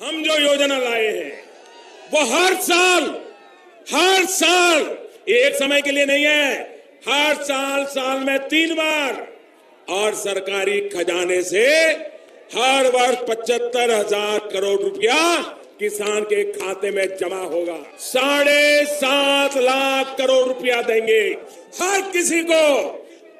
हम जो योजना लाए हैं वो हर साल एक समय के लिए नहीं है, हर साल में 3 बार और सरकारी खजाने से हर वर्ष 75,000 करोड़ रुपया किसान के खाते में जमा होगा। 7.5 लाख करोड़ रुपया देंगे हर किसी को।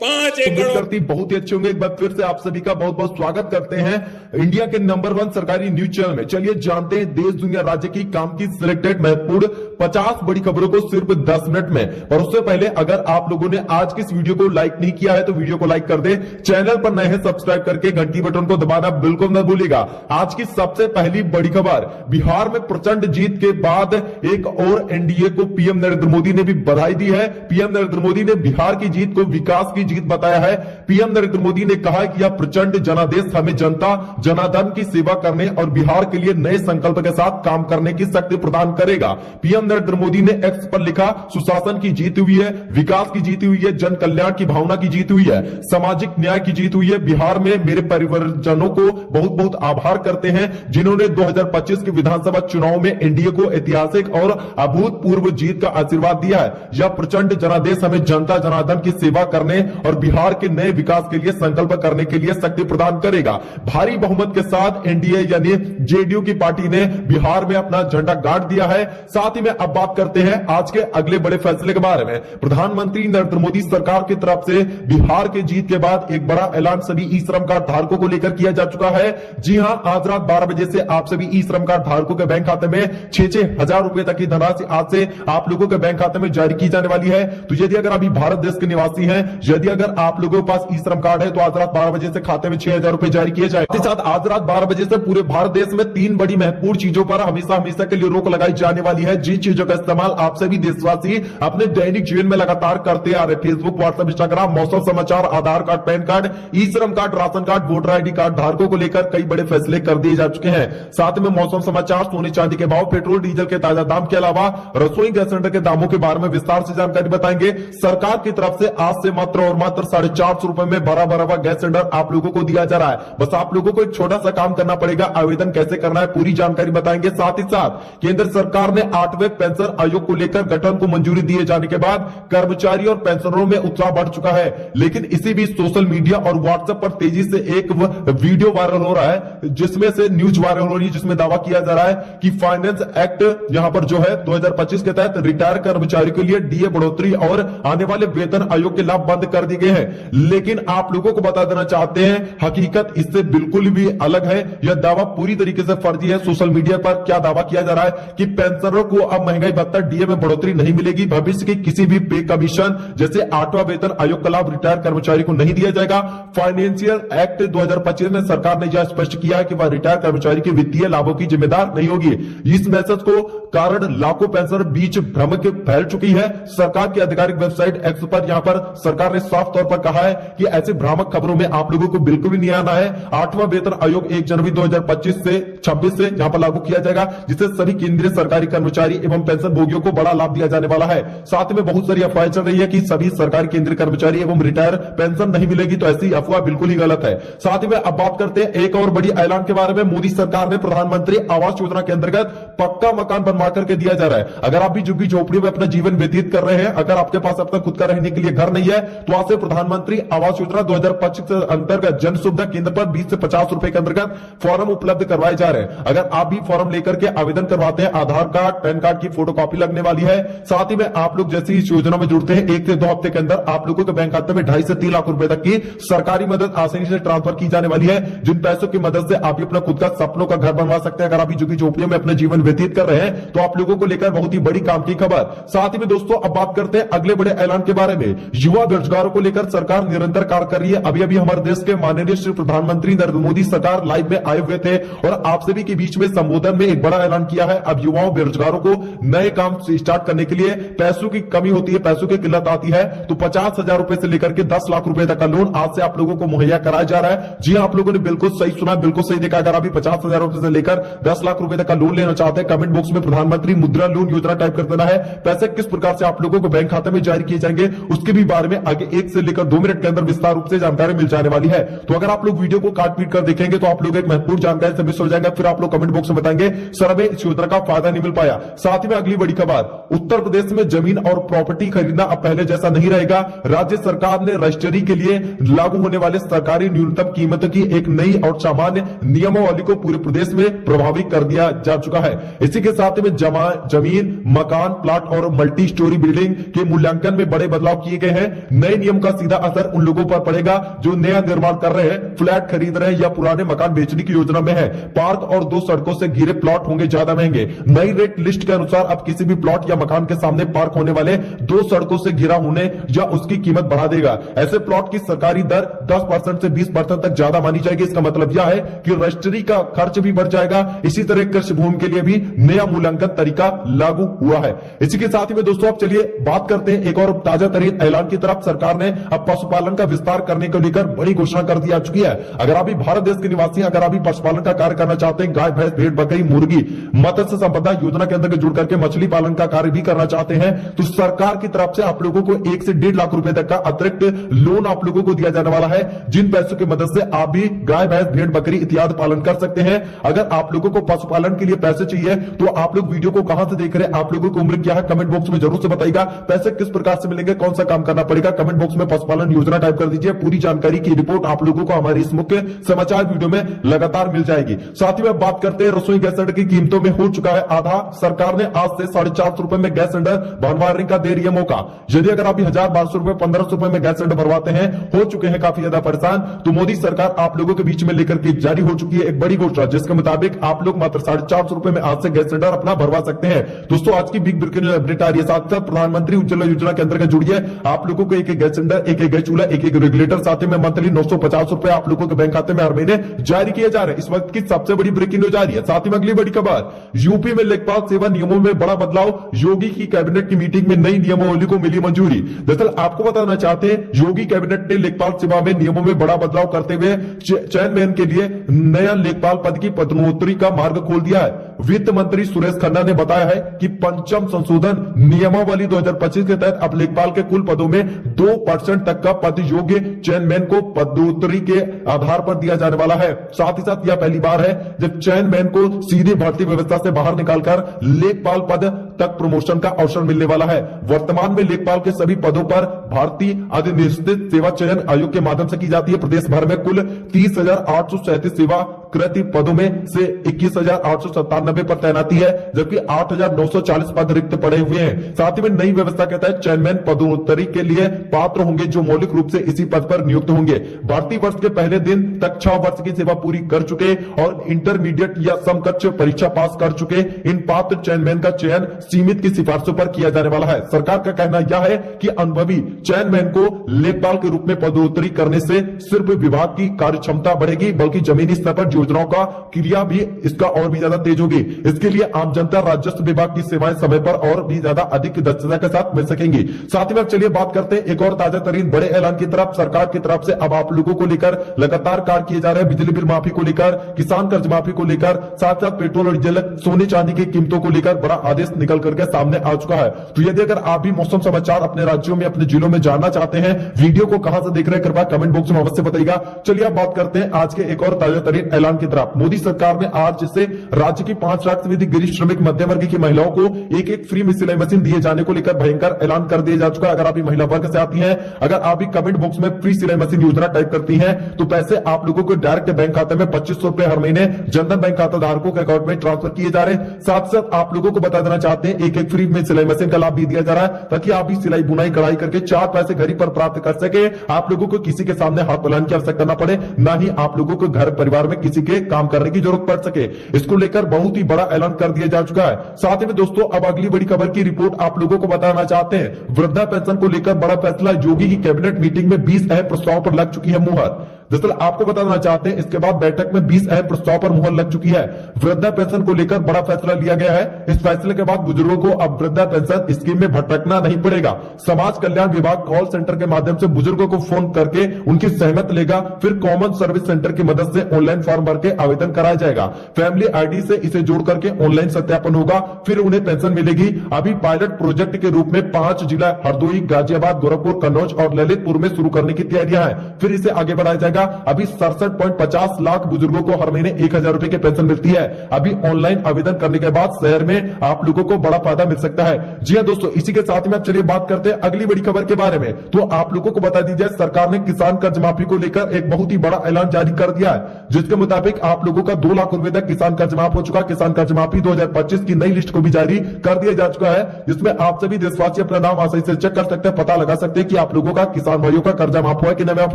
5 एकड़ करती बहुत ही अच्छे होंगे। एक बार फिर से आप सभी का बहुत बहुत स्वागत करते हैं इंडिया के नंबर 1 सरकारी न्यूज चैनल में। चलिए जानते हैं देश दुनिया राज्य की काम की सिलेक्टेड महत्वपूर्ण 50 बड़ी खबरों को सिर्फ 10 मिनट में। और उससे पहले अगर आप लोगों ने आज की इस वीडियो को लाइक नहीं किया है तो वीडियो को लाइक कर दे, चैनल पर नए हैं सब्सक्राइब करके घंटी बटन को दबाना बिल्कुल न भूलिएगा। आज की सबसे पहली बड़ी खबर, बिहार में प्रचंड जीत के बाद एक और एनडीए को पीएम नरेंद्र मोदी ने भी बधाई दी है। पीएम नरेंद्र मोदी ने बिहार की जीत को विकास की जीत बताया है। पीएम नरेंद्र मोदी ने कहा है कि यह प्रचंड जनादेश हमें जनता जनार्दन की सेवा करने और बिहार के लिए नए संकल्प के साथ काम करने की शक्ति प्रदान करेगा। पीएम नरेंद्र मोदी ने एक्स पर लिखा, सुशासन की जीत हुई है, विकास की जीत हुई है, जन कल्याण की भावना की जीत हुई है, सामाजिक न्याय की जीत हुई है। बिहार में मेरे परिवारजनों को बहुत बहुत आभार करते हैं जिन्होंने 2025 के विधानसभा चुनाव में एनडीए को ऐतिहासिक और अभूतपूर्व जीत का आशीर्वाद दिया है। यह प्रचंड जनादेश हमें जनता जनार्दन की सेवा करने और बिहार के नए विकास के लिए संकल्प करने के लिए शक्ति प्रदान करेगा। भारी बहुमत के साथ एनडीए यानी जेडीयू की पार्टी ने बिहार में अपना झंडा गाड़ दिया है। साथ ही में अब बात करते हैं आज के अगले बड़े फैसले के बारे में। प्रधानमंत्री नरेंद्र मोदी सरकार की तरफ से बिहार के जीत के बाद एक बड़ा ऐलान सभी ई श्रम कार्ड धारकों को लेकर किया जा चुका है। जी हां, आज रात 12 बजे से आप सभी ई श्रम कार्ड धारकों के बैंक खाते में 6-6 हजार रुपए तक की धनराशि आज से आप लोगों के बैंक खाते में जारी की जाने वाली है। तो यदि अगर अभी भारत देश के निवासी हैं, यदि अगर आप लोगों के पास ई श्रम कार्ड है तो आज रात 12 बजे से खाते में 6,000 रुपए जारी किए जाए। इसके साथ आज रात 12 बजे से पूरे भारत देश में 3 बड़ी महत्वपूर्ण चीजों पर हमेशा के लिए रोक लगाई जाने वाली है। जिन चीजों का इस्तेमाल आप सभी देशवासी अपने दैनिक जीवन में लगातार करते आ रहे, फेसबुक, व्हाट्सएप, इंस्टाग्राम, मौसम समाचार, आधार कार्ड, पैन कार्ड, ई श्रम card, ration card, voter ID card धारकों को लेकर कई बड़े फैसले कर दिए जा चुके हैं। साथ में मौसम समाचार, सोने चांदी के भाव, पेट्रोल डीजल के ताजा दाम के अलावा रसोई गैस सिलेंडर के दामों के बारे में विस्तार से जानकारी बताएंगे। सरकार की तरफ से आज से मात्र और मात्र 450 रुपए में भरा गैस सिलेंडर आप लोगों को दिया जा रहा है। बस आप लोगों को एक छोटा सा काम करना पड़ेगा, आवेदन कैसे करना है पूरी जानकारी बताएंगे। साथ ही साथ केंद्र सरकार ने 8वें पेंशन आयोग को लेकर गठन को मंजूरी दिए जाने के बाद कर्मचारी और पेंशनरों में उत्साह बढ़ चुका है। लेकिन इसी बीच सोशल मीडिया और व्हाट्सएप पर तेजी से एक वीडियो वायरल हो रहा है, जिसमें से न्यूज वायरल हो रही है, जिसमें दावा किया जा रहा है कि फाइनेंस एक्ट यहां पर जो है 2025 के तहत रिटायर कर्मचारियों के लिए डीए बढ़ोतरी और आने वाले वेतन आयोग के लाभ बंद कर दिए गए हैं। लेकिन आप लोगों को बता देना चाहते हैं, हकीकत इससे बिल्कुल भी अलग है। यह दावा पूरी तरीके से फर्जी है। सोशल मीडिया पर क्या दावा किया जा रहा है कि पेंशनरों को अब महंगाई भत्ता डीए में बढ़ोतरी नहीं मिलेगी। भविष्य के किसी भी पे कमीशन जैसे 8वां वेतन आयोग का लाभ रिटायर कर्मचारी को नहीं दिया जाएगा। फाइनेंशियल एक्ट 2025 में सरकार ने यह स्पष्ट किया है कि वह रिटायर कर्मचारी के वित्तीय लाभों की जिम्मेदार नहीं होगी। इस मैसेज को कारण लाखों पेंशनर बीच भ्रम के फैल चुकी है। सरकार की आधिकारिक वेबसाइट एक्स पर यहां पर सरकार ने साफ तौर पर कहा है कि ऐसे भ्रामक खबरों में आप लोगों को बिल्कुल भी नहीं आना है। 8वां वेतन आयोग 1 जनवरी 2025 से 26 से यहां पर लागू किया जाएगा, जिससे सभी केंद्रीय सरकारी कर्मचारी एवं पेंशन भोगियों को बड़ा लाभ दिया जाने वाला है। साथ में बहुत सारी अफवाहें चल रही है कि सभी सरकारी केंद्रीय कर्मचारी एवं रिटायर पेंशन नहीं मिलेगी, तो ऐसी अफवाह बिल्कुल ही गलत है। साथ ही में अब बात करते हैं एक और बड़ी ऐलान के बारे में। मोदी सरकार ने प्रधानमंत्री आवास योजना के अंतर्गत पक्का मकान बनवा करके दिया जा रहा है। अगर आप भी झुग्गी झोपड़ी में अपना जीवन व्यतीत कर रहे हैं, अगर आपके पास अपना खुद का रहने के लिए घर नहीं है, तो आज से प्रधानमंत्री आवास योजना 2025 के अंतर्गत जन सुविधा केंद्र पर 20 से 50 रुपए के अंतर्गत फॉर्म उपलब्ध करवाए जा रहे हैं। अगर आप भी फॉर्म लेकर के आवेदन करवाते हैं, आधार कार्ड, पैन कार्ड की फोटोकॉपी लगने वाली है। साथ ही में आप लोग जैसे इस योजना में जुड़ते हैं, 1 से 2 हफ्ते के अंदर आप लोगों के बैंक खाते में 2.5 से 3 लाख रुपए तक की सरकारी मदद आसानी से ट्रांसफर की जाने वाली है, जिन पैसों की मदद से आप अपना खुद का सपनों का घर बनवा सकते हैं। अगर आप झुग्गी झोपड़ियों में अपना जीवन व्यतीत कर रहे हैं, तो आप लोगों को लेकर बहुत ही बड़ी काम की खबर। साथ ही में दोस्तों अब बात करते हैं अगले बड़े ऐलान के बारे में। युवा बेरोजगारों को लेकर सरकार निरंतर कार्य कर रही है। अभी अभी हमारे देश के माननीय श्री प्रधानमंत्री नरेंद्र मोदी सरकार लाइव में आए हुए थे और आप सभी के बीच में संबोधन में एक बड़ा ऐलान किया है। अब युवाओं बेरोजगारों को नए काम स्टार्ट करने के लिए पैसों की कमी होती है, पैसों की किल्लत आती है, तो 50,000 रुपए से लेकर के 10 लाख रुपए तक का लोन आज से आप लोगों को मुहैया कराया जा रहा है। जी आप लोगों ने बिल्कुल सही सुना, बिल्कुल सही देखा। अगर अभी 50,000 रुपए से लेकर 10 लाख रुपए तक का लोन लेना चाहते हैं, कमेंट बॉक्स में प्रधानमंत्री मुद्रा लोन योजना टाइप कर देना है। पैसे किस प्रकार से आप लोगों को बैंक खाते में जारी किए जाएंगे उसके भी बारे में आगे 1 से लेकर 2 मिनट के अंदर विस्तार रूप से जानकारी मिल जाने वाली है। तो अगर आप लोग वीडियो को काट पीट कर देखेंगे तो आप लोग एक महत्वपूर्ण जानकारी से मिस हो जाएंगे, फिर आप लोग कमेंट बॉक्स में बताएंगे सर हमें इस योजना का फायदा नहीं मिल पाया। साथ ही में अगली बड़ी खबर, उत्तर प्रदेश में जमीन और प्रॉपर्टी खरीदना अब पहले जैसा नहीं रहेगा। राज्य सरकार ने रजिस्ट्री के लिए लागू होने वाले सरकारी न्यूनतम कीमत की एक नई और सामान्य नियमावली को पूरे प्रदेश में प्रभावी कर दिया जा चुका है। इसी के साथ में जमीन, मकान, प्लाट और मल्टी स्टोरी बिल्डिंग के मूल्यांकन में बड़े बदलाव किए गए हैं। नए नियम का सीधा असर उन लोगों पर पड़ेगा जो नया निर्माण कर रहे हैं, फ्लैट खरीद रहे हैं या पुराने मकान बेचने की योजना में है। पार्क और 2 सड़कों से घिरे प्लॉट होंगे ज्यादा महंगे। नई रेट लिस्ट के अनुसार अब किसी भी प्लॉट या मकान के सामने पार्क होने वाले 2 सड़कों से घिरा होने या उसकी कीमत बढ़ा देगा। ऐसे प्लॉट की सरकारी दर 10% से 20% तक ज्यादा मानी जाएगी। इसका मतलब यह है कि रजिस्ट्री का खर्च भी बढ़ जाएगा। इसी तरह कृषि भूमि के लिए भी नया मूल्यांकन तरीका लागू हुआ है। इसी के साथ ही में दोस्तों अब चलिए बात करते हैं एक और ताजा तरीन ऐलान की तरफ। सरकार ने अब पशुपालन का विस्तार करने को लेकर बड़ी घोषणा कर दी जा चुकी है। अगर अभी भारत देश के निवासी अगर अभी पशुपालन का कार्य करना चाहते हैं, गाय, भैंस, भेड़, बकरी, मुर्गी, मत्स्य संपदा योजना के अंतर्गत जुड़ करके मछली पालन का कार्य भी करना चाहते हैं, तो सरकार की तरफ से आप लोगों को 1 से 1.5 लाख रुपए तक का अतिरिक्त लोन आप लोगों को दिया जाने वाला है, जिन पैसों की मदद से आप भी गाय, भैंस, भेड़, बकरी इत्यादि पालन कर सकते हैं। अगर आप लोगों को पशुपालन के लिए पैसे चाहिए तो आप लोग वीडियो को कहां से देख रहे हैं, आप लोगों की उम्र क्या है, कमेंट बॉक्स में जरूर से बताइएगा। पैसे किस प्रकार से मिलेंगे, कौन सा काम करना पड़ेगा, कमेंट बॉक्स में पशुपालन योजना टाइप कर दीजिए। पूरी जानकारी की रिपोर्ट आप लोगों को हमारे इस मुख्य समाचार वीडियो में लगातार मिल जाएगी। साथ ही में बात करते हैं रसोई गैस सिलेंडर की कीमतों में हो चुका है आधा। सरकार ने आज से 450 रुपए में गैस सिलेंडर भरवाने का दे रही है मौका। यदि अगर आप 1200 रुपए, 1500 रुपए में गैस सिलेंडर भरवाते हैं, हो चुके हैं काफी ज्यादा परेशान, तो मोदी सरकार आप लोगों के बीच में लेकर के जारी हो चुकी है एक बड़ी घोषणा, जिसके मुताबिक आप लोग मात्र 450 रुपए में आज से गैस सिलेंडर अपना भरवा सकते हैं। दोस्तों आज की बिग ब्रेकिंग अपडेट आ रही है। साथ साथ प्रधानमंत्री उज्ज्वला योजना के अंतर्गत जुड़िए, आप लोगों को एक गैस सिलेंडर, एक गैस चूल्हा, एक रेगुलेटर, साथ में मंथली 950 रुपए आप लोगों के बैंक खाते में हर महीने जारी किए जा रहे हैं। इस वक्त की सबसे बड़ी ब्रेकिंग न्यूज आ रही है। साथ ही में अगली बड़ी खबर, यूपी में लेखपाल सेवा नियमों में बड़ा बदलाव, योगी की कैबिनेट की मीटिंग में नई नियमावली को मिली मंजूरी। दरअसल आपको बताना चाहते हैं, योगी कैबिनेट ने लेखपाल सेवा में नियमों में बड़ा बदलाव करते हुए चेयरमैन के लिए नया लेखपाल पद की पदोन्नति का मार्ग खोल दिया है। वित्त मंत्री सुरेश खन्ना ने बताया है कि पंचम संशोधन नियमावली 2025 के तहत अब लेखपाल के कुल पदों में 2% तक का पद योग्य चेयरमैन को पदोन्नति के आधार पर दिया जाने वाला है। साथ ही साथ यह पहली बार है जब चेयरमैन को सीधे भर्ती व्यवस्था से बाहर निकालकर लेखपाल पद तक प्रमोशन का अवसर मिलने वाला है। वर्तमान में लेखपाल के सभी पदों पर भारतीय अधिनिश्चित सेवा चयन आयोग के माध्यम से की जाती है। प्रदेश भर में कुल 30,837 सेवा कृत पदों में से 21,897 पर तैनाती है, जबकि 8,940 पद रिक्त पड़े हुए हैं। साथ ही में नई व्यवस्था के तहत चेयरमैन पदोन्नति के लिए पात्र होंगे जो मौलिक रूप से इसी पद पर नियुक्त होंगे। भर्ती वर्ष के पहले दिन तक 6 वर्ष की सेवा पूरी कर चुके और इंटरमीडिएट या समकक्ष परीक्षा पास कर चुके इन पात्र चेयरमैन का चयन सीमित की सिफारिशों पर किया जाने वाला है। सरकार का कहना यह है कि अनुभवी चेयरमैन को लेखपाल के रूप में पदोन्नति करने से सिर्फ विभाग की कार्य क्षमता बढ़ेगी, बल्कि जमीनी स्तर पर योजनाओं का क्रिया भी इसका और भी ज्यादा तेज होगी। इसके लिए आम जनता राजस्व विभाग की सेवाएं समय पर और भी ज्यादा अधिक दक्षता के साथ मिल सकेंगी। साथ ही में चलिए बात करते हैं एक और ताजा तरीन बड़े ऐलान की तरफ। सरकार की तरफ से अब आप लोगों को लेकर लगातार कार्य किए जा रहे हैं। बिजली बिल माफी को लेकर, किसान कर्ज माफी को लेकर, साथ साथ पेट्रोल और डीजल, सोने चांदी की कीमतों को लेकर बड़ा आदेश निकल करके सामने आ चुका है। तो यदि अगर आप भी मौसम समाचार अपने राज्यों में, अपने जिलों में जानना चाहते हैं, वीडियो को कहां से देख रहे हैं कृपया कमेंट बॉक्स में अवश्य बताइएगा। चलिए अब बात करते हैं आज के एक और ताजा तरीन ऐलान की तरफ। मोदी सरकार ने आज से राज्य की 5 लाख से अधिक गरीब श्रमिक मध्यम वर्ग की महिलाओं को एक फ्री सिलाई मशीन दिए जाने को लेकर भयंकर ऐलान कर दिया जा चुका है। अगर आप महिला वर्ग से आती हैं, अगर आप भी कमेंट बॉक्स में फ्री सिलाई मशीन योजना टाइप करती हैं, तो पैसे आप लोगों को डायरेक्ट बैंक खाते में 2500 रुपए हर महीने जनधन बैंक खाता धारकों के अकाउंट में ट्रांसफर किए जा रहे हैं। साथ साथ आप लोगों को बता देना चाहते हैं, एक फ्री में सिलाई मशीन का लाभ भी दिया जा रहा है, ताकि आप भी सिलाई बुनाई कढ़ाई करके 4 पैसे घर पर प्राप्त कर सके। आप लोगों को किसी के सामने हाथ फैलाने की आवश्यकता न पड़े, न ही आप लोगों को घर परिवार में किसी के काम करने की जरूरत पड़ सके। इसको लेकर बहुत ही बड़ा ऐलान कर दिया जा चुका है। साथ ही में दोस्तों अब अगली बड़ी खबर की रिपोर्ट आप लोगों को बताना चाहते हैं। वृद्धा पेंशन को लेकर बड़ा फैसला, योगी की कैबिनेट मीटिंग में 20 अहम प्रस्तावों पर लग चुकी है मुहर। दरअसल आपको बताना चाहते हैं, इसके बाद बैठक में 20 अहम प्रस्ताव पर मुहर लग चुकी है। वृद्धा पेंशन को लेकर बड़ा फैसला लिया गया है। इस फैसले के बाद बुजुर्गों को अब वृद्धा पेंशन स्कीम में भटकना नहीं पड़ेगा। समाज कल्याण विभाग कॉल सेंटर के माध्यम से बुजुर्गों को फोन करके उनकी सहमत लेगा, फिर कॉमन सर्विस सेंटर की मदद से ऑनलाइन फॉर्म भर के आवेदन कराया जाएगा। फैमिली आईडी से इसे जोड़ करके ऑनलाइन सत्यापन होगा, फिर उन्हें पेंशन मिलेगी। अभी पायलट प्रोजेक्ट के रूप में 5 जिला हरदोई, गाजियाबाद, गोरखपुर, कन्नौज और ललितपुर में शुरू करने की तैयारियां हैं। फिर इसे आगे बढ़ाया जाएगा। अभी 67.50 लाख बुजुर्गों को हर महीने 1000 रुपए की पेंशन मिलती है। अभी ऑनलाइन आवेदन करने के बाद शहर में आप लोगों को बड़ा फायदा मिल सकता है। जी हां दोस्तों, इसी के साथ में अब चलिए बात करते हैं अगली बड़ी खबर के बारे में। तो आप लोगों को बता दीजिए, सरकार ने किसान कर्ज माफी को लेकर एक बहुत ही बड़ा ऐलान जारी कर दिया है, जिसके मुताबिक आप लोगों का 2 लाख रुपए तक किसान कर्ज माफ हो चुका। किसान कर्ज माफी 2025 की नई लिस्ट को भी जारी कर दिया जा चुका है, जिसमें आप सभी देशवासी अपना नाम आसानी से चेक कर सकते हैं, पता लगा सकते हैं कि आप लोगों का किसान भाइयों का कर्जा माफ हुआ है कि नहीं माफ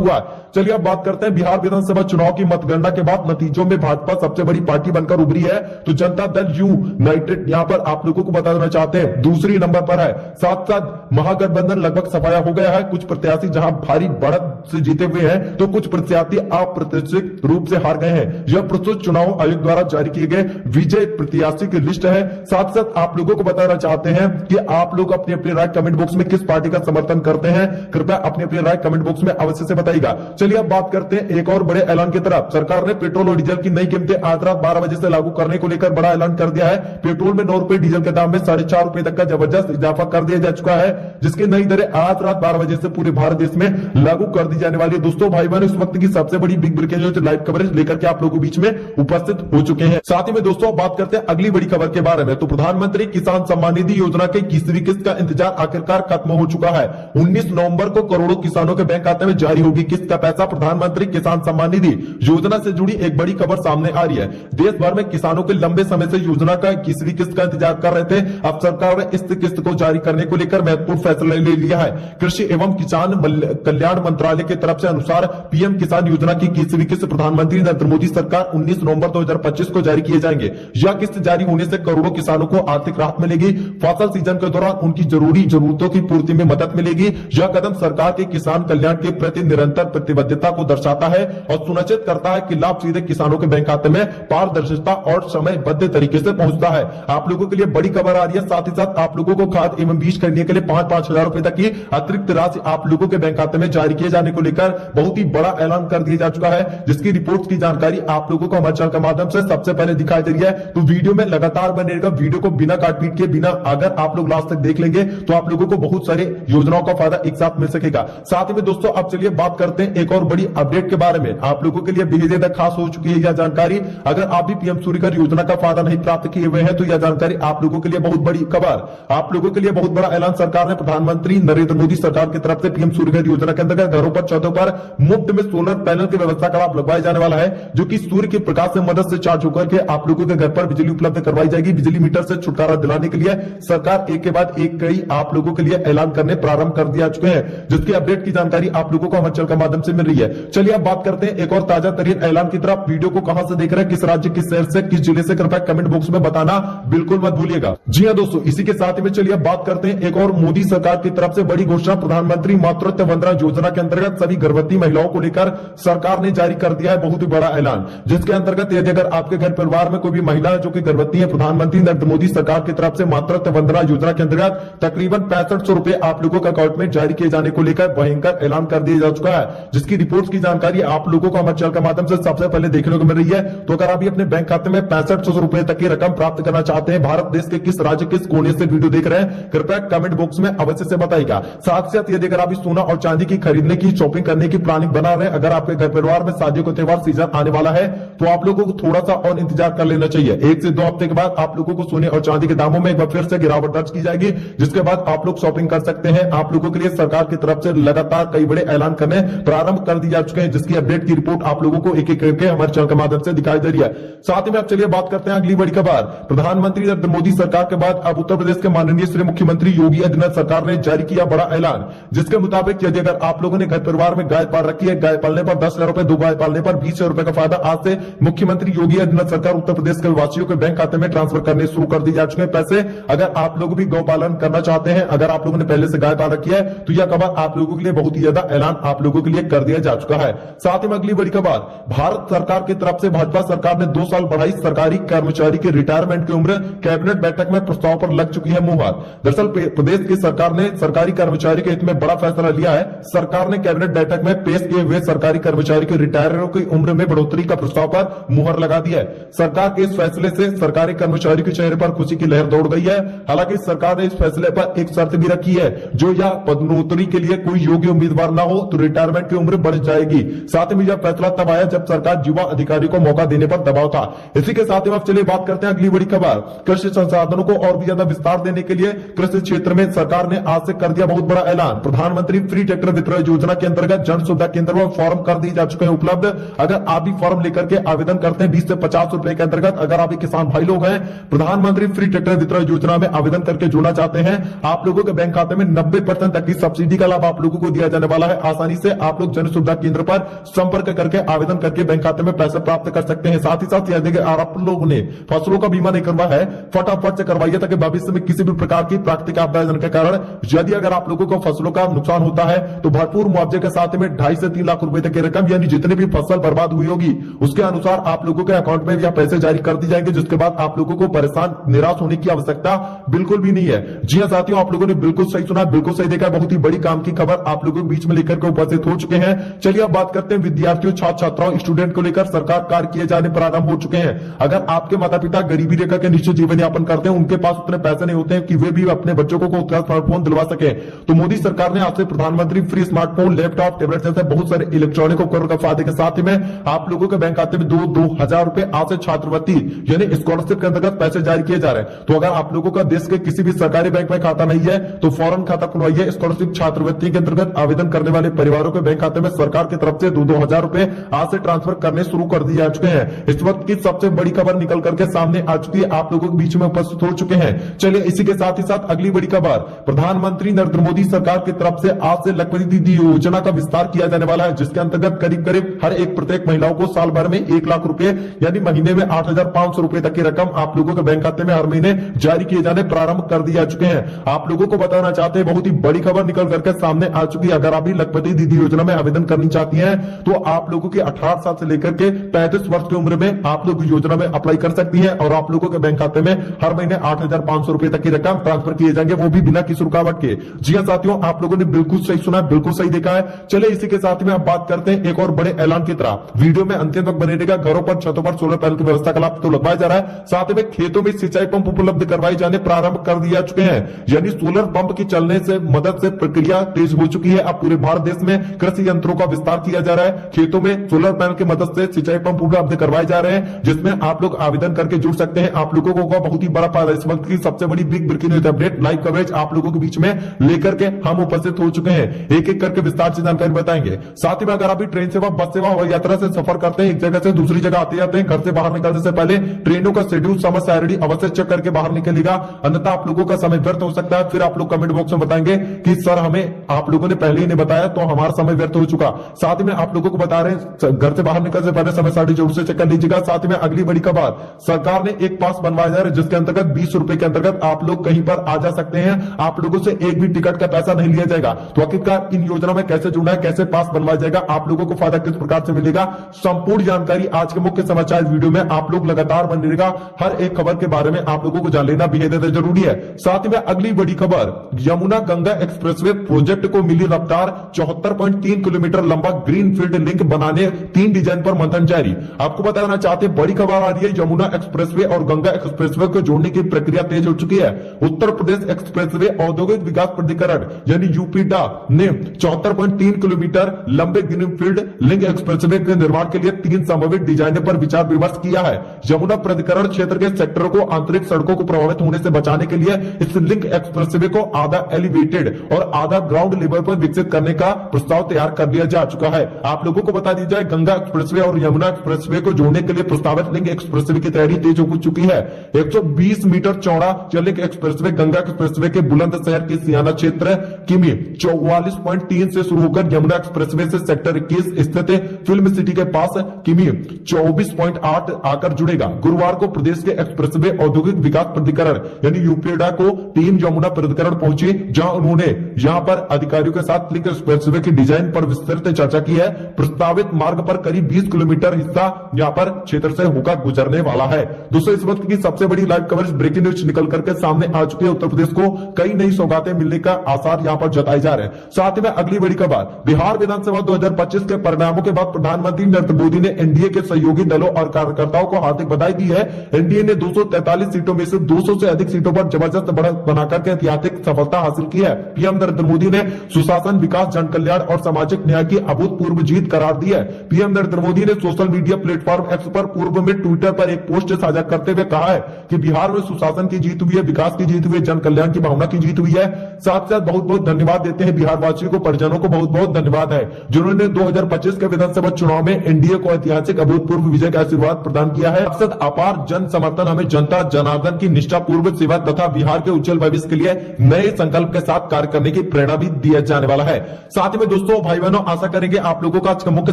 हुआ। चलिए अब बात करते हैं बिहार विधानसभा चुनाव की मतगणना के बाद नतीजों में भाजपा सबसे बड़ी पार्टी बनकर उभरी है। तो जनता दल यूनाइटेड यहां पर आप लोगों को बता देना चाहते हैं दूसरी नंबर पर है। साथ साथ महागठबंधन लगभग सफाया हो गया है। कुछ प्रत्याशी जहां भारी बढ़त से जीते हुए हैं, तो कुछ प्रत्याशी अप्रत्याशित रूप से हार गए हैं। यह प्रस्तुत चुनाव आयोग द्वारा जारी किए गए विजय प्रत्याशी की लिस्ट है। साथ साथ आप लोगों को बताना चाहते हैं कि आप लोग अपनी अपनी राय कमेंट बॉक्स में किस पार्टी का समर्थन करते हैं, कृपया अपनी अपनी राय कमेंट बॉक्स में अवश्य से बताइएगा। चलिए अब बात करते हैं एक और बड़े ऐलान की तरफ। सरकार ने पेट्रोल और डीजल की नई कीमतें आज रात 12 बजे से लागू करने को लेकर बड़ा ऐलान कर दिया है। पेट्रोल में 9 रुपए, डीजल के दाम में 4.5 रुपए तक का जबरदस्त इजाफा कर दिया जा चुका है, जिसकी नई दरें आज रात 12 बजे से पूरे भारत देश में लागू कर दी जाने वाली है। दोस्तों भाई बहन, इस वक्त की सबसे बड़ी बिग ब्रेकिंग लाइव कवरेज लेकर के आप लोगों के बीच में उपस्थित हो चुके हैं। साथ ही में दोस्तों बात करते हैं अगली बड़ी खबर के बारे में। तो प्रधानमंत्री किसान सम्मान निधि योजना के 21वीं किस्त का इंतजार आखिरकार खत्म हो चुका है। 19 नवंबर को करोड़ों किसानों के बैंक खाते में जारी होगी किस्त का पैसा। प्रधानमंत्री किसान सम्मान निधि योजना से जुड़ी एक बड़ी खबर सामने आ रही है। देश भर में किसानों के लंबे समय से योजना का 21वीं किस्त का इंतजार कर रहे थे। अब सरकार ने इस किस्त को जारी करने को लेकर महत्वपूर्ण फैसला ले लिया है। कृषि एवं किसान कल्याण मंत्रालय की तरफ से अनुसार पीएम किसान योजना की 21वीं किस्त प्रधानमंत्री नरेंद्र मोदी सरकार 19 नवंबर 2025 को जारी किए जाएंगे। यह किस्त जारी होने से करोड़ों किसानों को आर्थिक राहत मिलेगी। फसल सीजन के दौरान उनकी जरूरी जरूरतों की पूर्ति में मदद मिलेगी। यह कदम सरकार के किसान कल्याण के प्रति निरंतर प्रतिबद्धता को दर्शाता है और सुनिश्चित करता है कि लाभ सीधे किसानों के बैंक खाते में पारदर्शिता और समयबद्ध तरीके से पहुंचता है। आप लोगों के लिए बड़ी खबर आ रही है। साथ ही साथ आप लोगों को खाद एवं बीज खरीदने के लिए 5-5 हजार रुपए तक की अतिरिक्त राशि आप लोगों के बैंक खाते में जारी किए जाने को लेकर बहुत ही बड़ा ऐलान कर दिया जा चुका है, जिसकी रिपोर्ट की जानकारी आप लोगों को हमारे चैनल के माध्यम से सबसे पहले दिखाई दे रही है। तो वीडियो में लगातार बने रहेगा। वीडियो को बिना काट पीट के बिना अगर आप लोग लास्ट तक देख लेंगे तो आप लोगों को बहुत सारे योजनाओं का फायदा एक साथ मिल सकेगा। साथ ही में दोस्तों अब चलिए बात करते हैं एक और बड़ी अपडेट के बारे में। आप लोगों के लिए बेहद ज्यादा खास हो चुकी है यह जानकारी। अगर आप भी पीएम सूर्यघर योजना का फायदा नहीं प्राप्त किए हुए हैं तो यह जानकारी आप लोगों के लिए बहुत बड़ी खबर। आप लोगों के लिए बहुत बड़ा ऐलान सरकार ने प्रधानमंत्री नरेंद्र मोदी सरकार की तरफ से पीएम सूर्यघर योजना के अंतर्गत घरों पर, छतों पर मुफ्त में सोलर पैनल की व्यवस्था का लाभ लगवाया जाने वाला है, जो कि सूर्य के प्रकाश से मदद से चार्ज होकर के आप लोगों के घर पर बिजली उपलब्ध करवाई जाएगी। बिजली मीटर से छुटकारा दिलाने के लिए सरकार एक के बाद एक कई आप लोगों के लिए ऐलान करने प्रारंभ कर दिया चुके हैं, जिसकी अपडेट की जानकारी आप लोगों को हमारे चैनल के माध्यम से मिल रही है। चलिए अब बात करते हैं एक और ताजा तरीन ऐलान की तरफ। वीडियो को कहां से देख रहे हैं, किस राज्य, किस शहर से, किस जिले से, कृपया कमेंट बॉक्स में बताना बिल्कुल मत भूलिएगा। जी हां दोस्तों, इसी के साथ में चलिए अब बात करते हैं एक और मोदी सरकार की तरफ से बड़ी घोषणा। प्रधानमंत्री मातृत्व वंदना योजना के अंतर्गत सभी गर्भवती महिलाओं को लेकर सरकार ने जारी कर दिया है बहुत ही बड़ा ऐलान, जिसके अंतर्गत यदि अगर आपके घर परिवार में कोई भी महिला है जो कि गर्भवती है, प्रधानमंत्री नरेंद्र मोदी सरकार की तरफ से मातृत्व वंदना योजना के अंतर्गत तकरीबन 6500 रुपए आप लोगों के अकाउंट में जारी किए जाने को लेकर भयंकर ऐलान कर दिया जा चुका है, जिसकी रिपोर्ट की जानकारी आप लोगों को हमारे चैनल के माध्यम से सबसे पहले देखने को मिल रही है। तो अगर आप अपने बैंक खाते में 6500 रुपए तक की रकम प्राप्त करना चाहते हैं, भारत देश के किस राज्य, किस कोने से वीडियो देख रहे हैं, कृपया कमेंट बॉक्स में अवश्य से बताइएगा। साथ ही साथ यदि अगर आप सोना और चांदी की खरीदने की, शॉपिंग करने की प्लानिंग बना रहे हैं, अगर आपके घर परिवार में शादियों का त्योहार सीजन आने वाला है, तो आप लोगों को थोड़ा सा और इंतजार कर लेना चाहिए। 1 से 2 हफ्ते के बाद आप लोगों को सोने और चांदी के दामों में एक बार फिर से गिरावट दर्ज की जाएगी, जिसके बाद आप लोग शॉपिंग कर सकते हैं। आप लोगों के लिए सरकार की तरफ से लगातार कई बड़े ऐलान करने प्रारंभ कर दिए जा चुके हैं, जिसकी अपडेट की रिपोर्ट आप लोगों को एक एक करके हमारे चैनल के माध्यम से दिखाई दे रही है। साथ ही में आप चलिए बात करते हैं अगली बड़ी खबर। प्रधानमंत्री नरेंद्र मोदी सरकार के बाद अब उत्तर प्रदेश के माननीय श्री मुख्यमंत्री योगी आदित्यनाथ सरकार ने जारी किया बड़ा ऐलान, जिसके मुताबिक यदि अगर आप लोगों ने घर परिवार में गाय पाल रखी है, गाय पालने पर 10,000 रुपए, 2 गाय पालने पर 20,000 रुपए का फायदा आज से मुख्यमंत्री योगी आदित्यनाथ सरकार उत्तर प्रदेश के वासियों के बैंक खाते में ट्रांसफर करने शुरू कर दिए जा चुके हैं पैसे। अगर आप लोग भी गौ पालन करना चाहते हैं, अगर आप लोगों ने पहले से गाय पाल रखी है, तो यह खबर आप लोगों के लिए बहुत ही ज्यादा ऐलान आप लोगों के लिए कर दिया जा चुका है। साथ ही में अगली बड़ी खबर, भारत सरकार की तरफ से भाजपा सरकार ने 2 साल बढ़ाई सरकारी कर्मचारी की रिटायरमेंट की उम्र, कैबिनेट बैठक में प्रस्ताव पर लग चुकी है मुहर। दरअसल प्रदेश की सरकार ने सरकारी कर्मचारी के हित में बड़ा फैसला लिया है। सरकार ने कैबिनेट बैठक में पेश किए हुए सरकारी कर्मचारी के रिटायरों की उम्र में बढ़ोतरी का प्रस्ताव पर मुहर लगा दी है। सरकार के इस फैसले से सरकारी कर्मचारी के चेहरे पर खुशी की लहर दौड़ गई है। हालांकि सरकार ने इस फैसले पर एक शर्त भी रखी है, जो यह पदोन्नति के लिए कोई योग्य उम्मीदवार न हो तो रिटायरमेंट की उम्र बढ़ जाएगी। साथ ही यह फैसला तब आया जब सरकार युवा अधिकारी को मौका देने पर दबाव था। इसी के साथ ही अब चलिए बात करते हैं अगली बड़ी खबर। कृषि संसाधनों को और भी ज्यादा विस्तार देने के लिए कृषि क्षेत्र में सरकार ने आज से कर दिया बहुत बड़ा ऐलान। प्रधानमंत्री फ्री ट्रैक्टर विक्रय योजना के अंतर्गत जन सुविधा केंद्र में फॉर्म कर दिए जा चुके हैं उपलब्ध। अगर आप भी फॉर्म लेकर के आवेदन करते हैं 20 से 50 रुपए के अंतर्गत, अगर आप किसान भाई लोग हैं, प्रधानमंत्री फ्री ट्रैक्टर विक्रय योजना में आवेदन करके जुड़ना चाहते हैं, आप लोगों के बैंक खाते में 90% तक की सब्सिडी का लाभ आप लोगों को दिया जाने वाला है। आसानी से आप लोग जन सुविधा केंद्र पर संपर्क करके आवेदन करके बैंक खाते में पैसे प्राप्त कर सकते हैं। साथ ही साथ यह देखिए, आप लोगों ने फसलों का बीमा नहीं करवा है, फटाफट से करवाइए ताकि भविष्य में किसी भी प्रकार की प्राकृतिक आपदा के कारण यदि अगर आप लोगों को फसलों का नुकसान होता है तो भरपूर मुआवजे के साथ में 2.5 से 3 लाख रुपए तक की रकम, यानी जितनी भी फसल बर्बाद हुई होगी उसके अनुसार आप लोगों के अकाउंट में यह पैसे जारी कर दी जाएंगे, जिसके बाद आप लोगों को परेशान निराश होने की आवश्यकता बिल्कुल भी नहीं है। जी हां साथियों, आप लोगों ने बिल्कुल सही सुना, बिल्कुल सही देखा। बहुत ही बड़ी काम की खबर आप लोगों के बीच में लेकर के उपस्थित हो चुके हैं। चलिए अब बात करते हैं विद्यार्थियों, छात्र छात्राओं, स्टूडेंट को लेकर सरकार कार्य किए जाने प्रारंभ हो चुके हैं। अगर आपके माता पिता गरीबी रेखा के नीचे जीवन यापन करते हैं, उनके पास उतने पैसे नहीं होते हैं कि वे भी अपने बच्चों को स्मार्टफोन दिलवा सके, तो मोदी सरकार ने आज से प्रधानमंत्री फ्री स्मार्टफोन, लैपटॉप, टैबलेट जैसे बहुत सारे इलेक्ट्रॉनिक उपकरण का फायदे के साथ में आप लोगों के बैंक खाते में 2,000 रुपए आज से छात्रवृत्ति यानी स्कॉलरशिप के अंतर्गत पैसे जारी किए जा रहे हैं। तो अगर आप लोगों का देश के किसी भी सरकारी बैंक में खाता नहीं है तो फौरन खाता खुलवाइए। स्कॉलरशिप छात्रवृत्ति के अंतर्गत आवेदन करने वाले परिवारों के बैंक खाते में सरकार की तरफ से 2,000 रुपए आज से ट्रांसफर करने शुरू कर दिए जा चुके हैं। इस वक्त की सबसे बड़ी खबर निकल करके सामने आ चुकी है, आप लोगों के बीच में उपस्थित हो चुके हैं। चलिए इसी के साथ ही साथ अगली बड़ी खबर, प्रधानमंत्री नरेंद्र मोदी सरकार की तरफ से आज से लखपति दीदी योजना का विस्तार किया जाने वाला है, जिसके अंतर्गत करीब करीब हर एक प्रत्येक महिलाओं को साल भर में 1 लाख रुपए यानी महीने में 8,500 रुपए तक की रकम आप लोगों के बैंक खाते में हर महीने जारी किए जाने प्रारंभ कर दिए जा चुके हैं। आप लोगों को बताना चाहते हैं, बहुत ही बड़ी खबर निकल करके सामने आ चुकी है। अगर आप भी लखपति दीदी योजना में आवेदन करनी चाहती हैं तो आप लोगों की 18 साल से लेकर के 35 वर्ष की उम्र में आप लोग योजना में अप्लाई कर सकती है और आप लोगों के बैंक खाते में हर महीने 8,500 रुपए तक की रकम ट्रांसफर किए जाएंगे, वो भी बिना किसी रुकावट के। जी हां साथियों, आप लोगों ने बिल्कुल सही सुना, बिल्कुल सही देखा है। चले इसी के साथ में आप बात करते हैं एक और बड़े ऐलान की तरह। वीडियो में अंतिम तक बने रहेगा। घरों पर, छतों पर सोलर पैनल की व्यवस्था का लाभ तो लगवाया जा रहा है, साथ में खेतों में सिंचाई पंप उपलब्ध करवाए जाने प्रारंभ कर दिए जा चुके हैं। यानी सोलर पंप की चलने से मदद से प्रक्रिया तेज हो चुकी है। अब पूरे भारत देश में कृषि यंत्रों का विस्तार किया जा रहा है। खेतों में सोलर पैनल की मदद से सिंचाई पंप उपलब्ध करवाए जा रहे हैं, जिसमें आप लोग आवेदन करके जुड़ सकते हैं। आप लोगों को बहुत ही बड़ा फायदा। इस वक्त की सबसे बड़ी big breaking news update, live coverage आप लोगों के बीच में लेकर के हम उपस्थित हो चुके हैं। एक एक करके विस्तार से जानकारी बताएंगे। साथ ही में अगर आप ट्रेन सेवा, बस सेवा, हवाई यात्रा से सफर करते हैं, एक जगह से दूसरी जगह आते जाते हैं, घर से बाहर निकलने से पहले ट्रेनों का शेड्यूल, समय सारणी अवश्य चेक करके बाहर निकलेगा, अन्यथा आप लोगों का समय व्यर्थ हो सकता है। फिर आप लोग कमेंट बॉक्स में बताएंगे कि सर हमें आप लोगों ने पहले ही नहीं बताया तो हमारा समय व्यर्थ हो चुका। साथ ही में आप लोगों को बता रहे हैं, घर से बाहर निकलने से पहले समय सारणी जरूर से चेक कर लीजिएगा। साथ ही में अगली बड़ी खबर, सरकार ने एक पास बनवाया जा रहा है, जिसके अंतर्गत 20 रुपए के अंतर्गत आप लोग कहीं पर आ जा सकते हैं। आप लोगों से एक भी टिकट का पैसा नहीं लिया जाएगा। तो आखिरकार इन योजना में कैसे जुड़ना है, कैसे पास बनवाया जाएगा, आप लोगों को फायदा किस प्रकार से मिलेगा, संपूर्ण जानकारी आज के मुख्य समाचार वीडियो में आप लोग लगातार बन रहेगा। हर एक खबर के बारे में आप लोगों को जान लेना बेहद जरूरी है। साथ ही में अगली बड़ी खबर, यमुना गंगा एक्सप्रेसवे प्रोजेक्ट को मिली रफ्तार, 74.3 किलोमीटर लंबा ग्रीनफील्ड लिंक बनाने 3 डिजाइन पर मंथन जारी। आपको बताना चाहते हैं, बड़ी खबर आ रही है, यमुना एक्सप्रेसवे और गंगा एक्सप्रेसवे को जोड़ने की प्रक्रिया तेज हो चुकी है। उत्तर प्रदेश एक्सप्रेसवे औद्योगिक विकास प्राधिकरण यानी यूपीडा ने 74.3 किलोमीटर लंबे ग्रीनफील्ड लिंक एक्सप्रेसवे के निर्माण के लिए 3 संभावित डिजाइन पर विचार विमर्श किया है। यमुना प्राधिकरण क्षेत्र के सेक्टरों को आंतरिक सड़कों को प्रभावित होने से बचाने के लिए इस लिंक एक्सप्रेसवे को आधा एलिवेटेड और आधा ग्राउंड लेवल पर विकसित करने का प्रस्ताव तैयार कर लिया जा चुका है। आप लोगों को बता दी जाए, गंगा एक्सप्रेसवे और यमुना एक्सप्रेसवे को जोड़ने के लिए प्रस्तावित लिंक एक्सप्रेसवे की तैयारी तेज हो चुकी है। 120 मीटर चौड़ा लिंक एक्सप्रेसवे गंगा एक्सप्रेसवे के बुलंदशहर के सियाना क्षेत्र किमी 44.3 से शुरू होकर यमुना एक्सप्रेसवे से सेक्टर 21 स्थित फिल्म सिटी के पास किमी 24.8 आकर जुड़ेगा। गुरुवार को प्रदेश के एक्सप्रेसवे औद्योगिक विकास प्राधिकरण यानी यूपीडा को टीम यमुना प्राधिकरण पहुंची, जहां उन्होंने यहां पर अधिकारियों के साथ लिंक एक्सप्रेसवे की डिजाइन पर विस्तृत चर्चा चर्चा की है। प्रस्तावित मार्ग पर करीब 20 किलोमीटर हिस्सा यहाँ पर क्षेत्र से होकर गुजरने वाला है। दोस्तों, इस वक्त की सबसे बड़ी लाइव कवरेज ब्रेकिंग न्यूज निकल करके सामने आ चुकी है। उत्तर प्रदेश को कई नई सौगातें मिलने का आसार यहाँ पर जताए जा रहे हैं। साथ ही में अगली बड़ी खबर, बिहार विधानसभा 2025 के परिणामों के बाद प्रधानमंत्री नरेंद्र मोदी ने एनडीए के सहयोगी दलों और कार्यकर्ताओं को हार्दिक बधाई दी है। एनडीए ने 243 सीटों में से 200 से अधिक सीटों पर जबरदस्त बढ़त बनाकर के ऐतिहासिक सफलता हासिल की है। पीएम नरेंद्र मोदी ने सुशासन, विकास, जन कल्याण और सामाजिक न्याय की अभूतपूर्व जीत करार दी है। पीएम नरेंद्र मोदी ने सोशल मीडिया प्लेटफॉर्म एक्स पर पूर्व में ट्विटर पर एक पोस्ट साझा करते हुए कहा है कि बिहार में सुशासन की जीत हुई है, विकास की जीत हुई है, जन कल्याण की भावना की जीत हुई है। साथ साथ बहुत बहुत धन्यवाद देते हैं बिहार वासियों को, परिजनों को बहुत बहुत धन्यवाद है जिन्होंने 2025 के विधानसभा चुनाव में एनडीए को ऐतिहासिक अभूतपूर्व विजय का आशीर्वाद प्रदान किया है। अक्सर अपार जन समर्थन हमें जनता जनार्दन की निष्ठापूर्वक सेवा तथा बिहार के उज्जवल भविष्य के लिए नए संकल्प के साथ कार्य करने की प्रेरणा भी दिया जाने वाला है। साथ ही में दोस्तों, भाई बहनों, आशा करेंगे आप लोगों का आज का मुख्य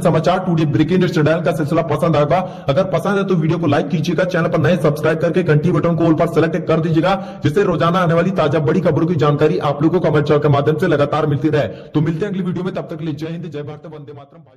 समाचार टुडे ब्रेकिंग न्यूज चैनल का सिलसिला पसंद आएगा। अगर पसंद है तो वीडियो को लाइक कीजिएगा, चैनल पर नए सब्सक्राइब करके घंटी बटन को ऑल पर सेलेक्ट कर दीजिएगा, जिससे रोजाना आने वाली ताजा बड़ी खबरों की जानकारी आप लोगों को कमेंट के माध्यम से लगातार मिलती रहे। तो मिलते हैं अगली वीडियो में, तब तक के लिए जय हिंद, जय भारत, वंदे मातरम।